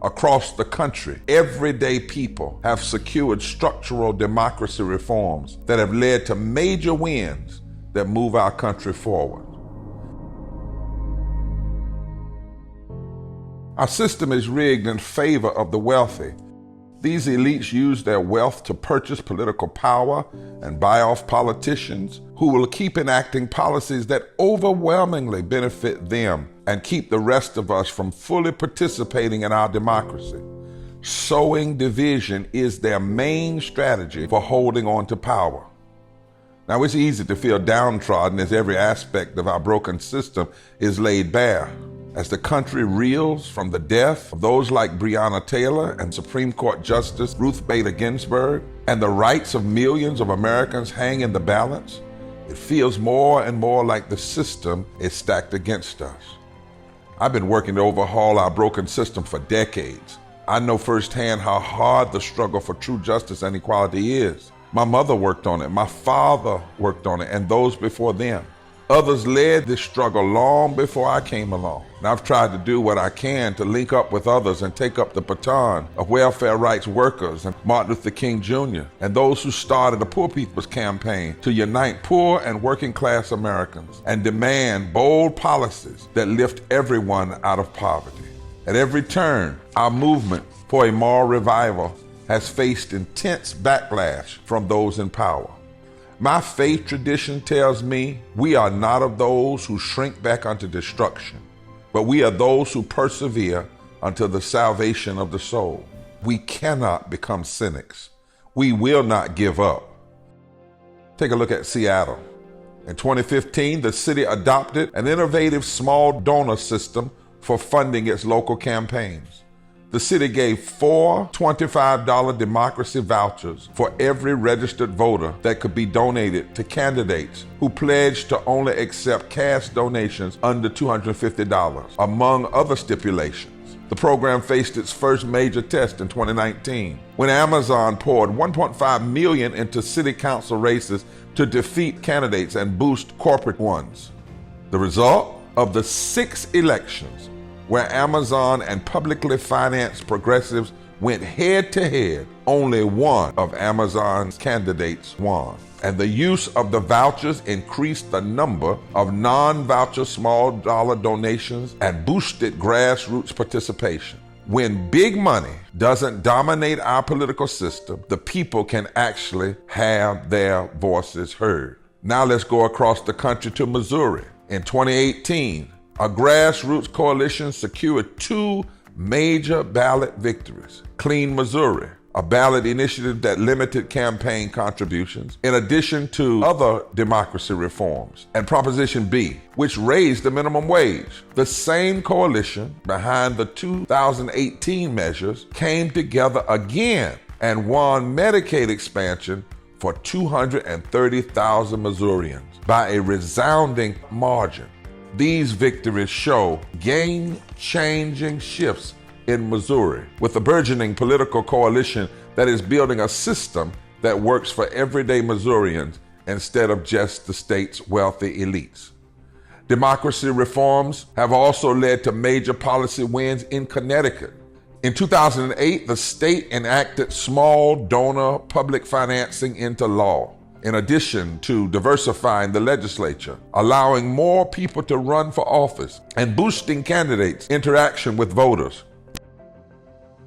Across the country, everyday people have secured structural democracy reforms that have led to major wins that move our country forward. Our system is rigged in favor of the wealthy. These elites use their wealth to purchase political power and buy off politicians who will keep enacting policies that overwhelmingly benefit them and keep the rest of us from fully participating in our democracy. Sowing division is their main strategy for holding on to power. Now, it's easy to feel downtrodden as every aspect of our broken system is laid bare. As the country reels from the death of those like Breonna Taylor and Supreme Court Justice Ruth Bader Ginsburg, and the rights of millions of Americans hang in the balance, it feels more and more like the system is stacked against us. I've been working to overhaul our broken system for decades. I know firsthand how hard the struggle for true justice and equality is. My mother worked on it, my father worked on it, and those before them. Others led this struggle long before I came along. And I've tried to do what I can to link up with others and take up the baton of welfare rights workers and Martin Luther King Jr. and those who started the Poor People's Campaign to unite poor and working class Americans and demand bold policies that lift everyone out of poverty. At every turn, our movement for a moral revival has faced intense backlash from those in power. My faith tradition tells me we are not of those who shrink back unto destruction, but we are those who persevere unto the salvation of the soul. We cannot become cynics. We will not give up. Take a look at Seattle. In 2015, the city adopted an innovative small donor system for funding its local campaigns. The city gave 4 $25 democracy vouchers for every registered voter that could be donated to candidates who pledged to only accept cash donations under $250, among other stipulations. The program faced its first major test in 2019, when Amazon poured $1.5 million into city council races to defeat candidates and boost corporate ones. The result of the 6 elections where Amazon and publicly financed progressives went head-to-head, only one of Amazon's candidates won. And the use of the vouchers increased the number of non-voucher small dollar donations and boosted grassroots participation. When big money doesn't dominate our political system, the people can actually have their voices heard. Now let's go across the country to Missouri. In 2018, a grassroots coalition secured 2 major ballot victories. Clean Missouri, a ballot initiative that limited campaign contributions, in addition to other democracy reforms, and Proposition B, which raised the minimum wage. The same coalition behind the 2018 measures came together again and won Medicaid expansion for 230,000 Missourians by a resounding margin. These victories show game-changing shifts in Missouri, with a burgeoning political coalition that is building a system that works for everyday Missourians instead of just the state's wealthy elites. Democracy reforms have also led to major policy wins in Connecticut. In 2008, the state enacted small donor public financing into law, in addition to diversifying the legislature, allowing more people to run for office, and boosting candidates' interaction with voters.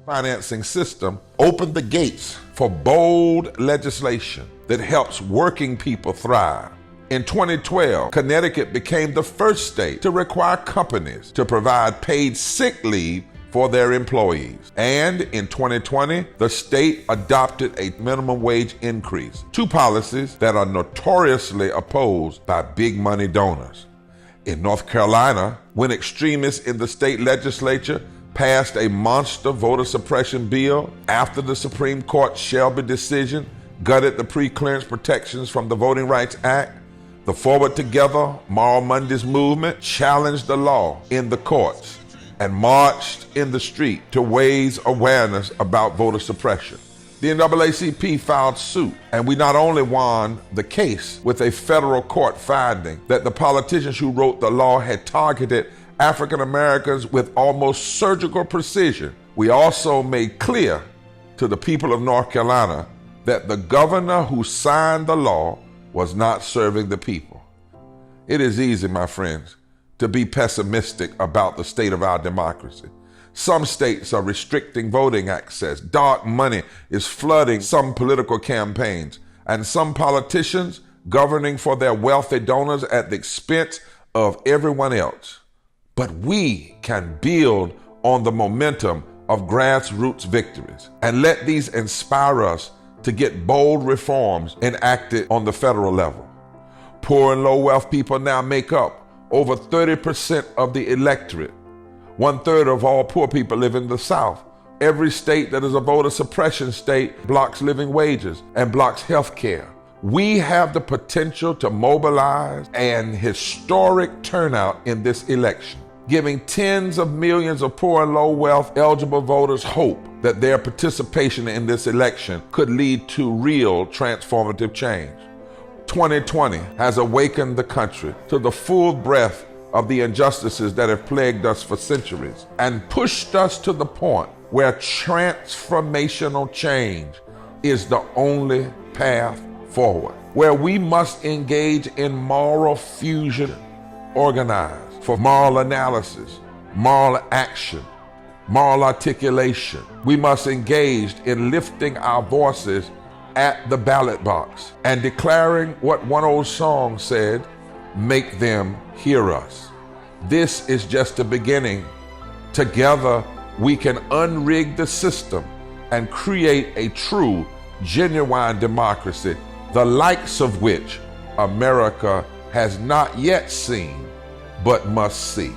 Financing system opened the gates for bold legislation that helps working people thrive. In 2012, Connecticut became the first state to require companies to provide paid sick leave for their employees. And in 2020, the state adopted a minimum wage increase, 2 policies that are notoriously opposed by big money donors. In North Carolina, when extremists in the state legislature passed a monster voter suppression bill after the Supreme Court Shelby decision gutted the pre-clearance protections from the Voting Rights Act, the Forward Together Moral Mondays movement challenged the law in the courts and marched in the street to raise awareness about voter suppression. The NAACP filed suit, and we not only won the case with a federal court finding that the politicians who wrote the law had targeted African Americans with almost surgical precision We also made clear to the people of North Carolina that the governor who signed the law was not serving the people. It is easy, my friends, to be pessimistic about the state of our democracy. Some states are restricting voting access. Dark money is flooding some political campaigns, and some politicians governing for their wealthy donors at the expense of everyone else. But we can build on the momentum of grassroots victories and let these inspire us to get bold reforms enacted on the federal level. Poor and low wealth people now make up over 30% of the electorate. 1/3 of all poor people live in the South. Every state that is a voter suppression state blocks living wages and blocks health care. We have the potential to mobilize an historic turnout in this election, giving tens of millions of poor and low wealth eligible voters hope that their participation in this election could lead to real transformative change. 2020 has awakened the country to the full breadth of the injustices that have plagued us for centuries and pushed us to the point where transformational change is the only path forward, where we must engage in moral fusion, organize for moral analysis, moral action, moral articulation. We must engage in lifting our voices at the ballot box and declaring what one old song said, make them hear us. This is just the beginning. Together, we can unrig the system and create a true, genuine democracy, the likes of which America has not yet seen, but must see.